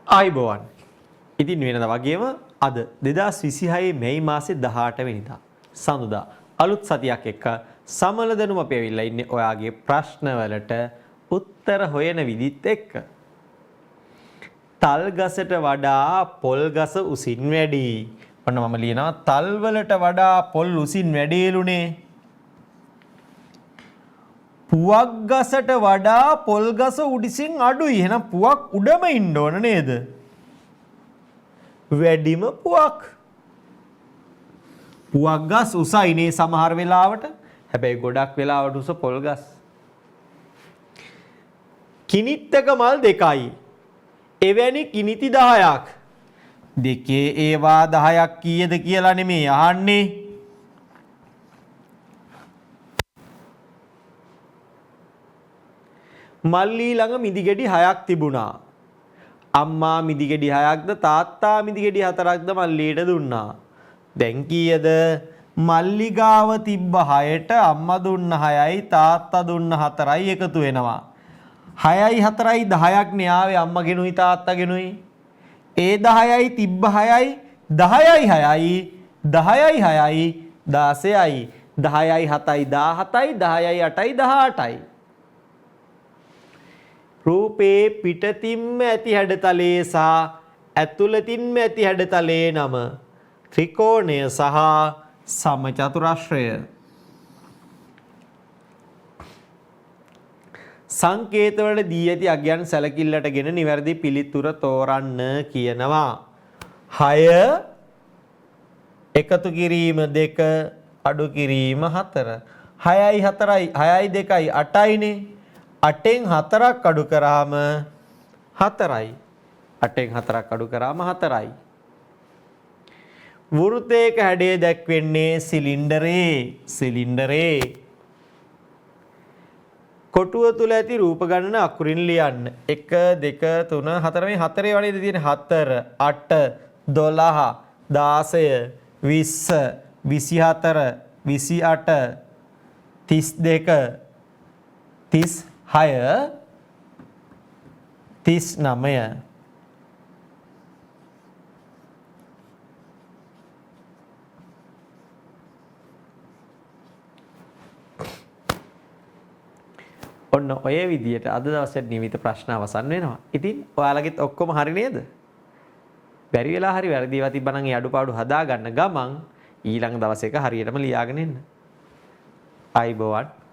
ආයිබෝවන්. ඉතින් වෙනදා වගේම අද 2026 මැයි මාසේ 18 වෙනිදා සඳුදා අලුත් සතියක් එක්ක සමල දැනුම අපි ඇවිල්ලා ඉන්නේ ඔයාගේ ප්‍රශ්න වලට උත්තර හොයන විදිහත් එක්ක. තල් ගසට වඩා පොල් ගස උසින් වැඩි. ඔන්න මම ලියනවා තල් වලට වඩා පොල් උසින් වැඩිලුනේ. පුවක් ගසට වඩා පොල් ගස උඩිසින් අඩුයි. එහෙනම් පුවක් උඩම ඉන්න ඕන නේද? වැඩිම පුවක්. පුවක් ගස් උසයිනේ සමහර වෙලාවට. හැබැයි ගොඩක් වෙලාවට උස පොල් ගස්. කිනිත්තක මල් දෙකයි. එවැනි කිනිති 10ක්. දෙකේ ඒවා 10ක් කීයද කියලා නෙමෙයි අහන්නේ. මල්ලී ළඟ මිදිගෙඩි 6ක් තිබුණා. අම්මා මිදිගෙඩි 6ක්ද තාත්තා මිදිගෙඩි 4ක්ද මල්ලීට දුන්නා. දැන් කීයද? මල්ලි ගාව තිබ්බ 6ට අම්මා දුන්න 6යි තාත්තා දුන්න 4යි එකතු වෙනවා. 6යි 4යි 10ක් නේ ආවේ අම්මගෙනුයි තාත්තගෙනුයි. ඒ 10යි තිබ්බ 6යි 10යි 6යි 10යි 6යි 16යි 10යි 7යි 17යි 10යි 8යි 18යි. රූපේ පිටතින්ම ඇති හැඩතලයේ සහ ඇතුළතින්ම ඇති හැඩතලයේ නම ත්‍රිකෝණය සහ සමචතුරස්‍රය. සංකේතවල දී ඇති අගයන් සැලකිල්ලටගෙන නිවැරදි පිළිතුර තෝරන්න කියනවා. 6 එකතු කිරීම 2 අඩු කිරීම 4. 6යි 4යි 6යි 2යි 8යිනේ. 8න් 4ක් අඩු කරාම 4යි. 8න් 4ක් අඩු කරාම 4යි. වෘත්තයක හැඩය දැක්වෙන්නේ සිලින්ඩරේ. කොටුව තුල ඇති රූප ගණන අකුරින් ලියන්න. 1 2 3 4 මේ 4 වලේද තියෙන 4 8 12 16 20 24 28 32 36 39. ඔන්න ඔය විදියට අද දවසේ නියමිත ප්‍රශ්න අවසන් වෙනවා. ඉතින් ඔයාලගෙත් ඔක්කොම හරි නේද? බැරි වෙලා හරි වැරදි ඒවා තිබ්බනම් ඒ අඩුපාඩු හදා ගන්න ගමන් ඊළඟ දවසේක හරියටම ලියාගෙන එන්න. ආයිබෝවන්.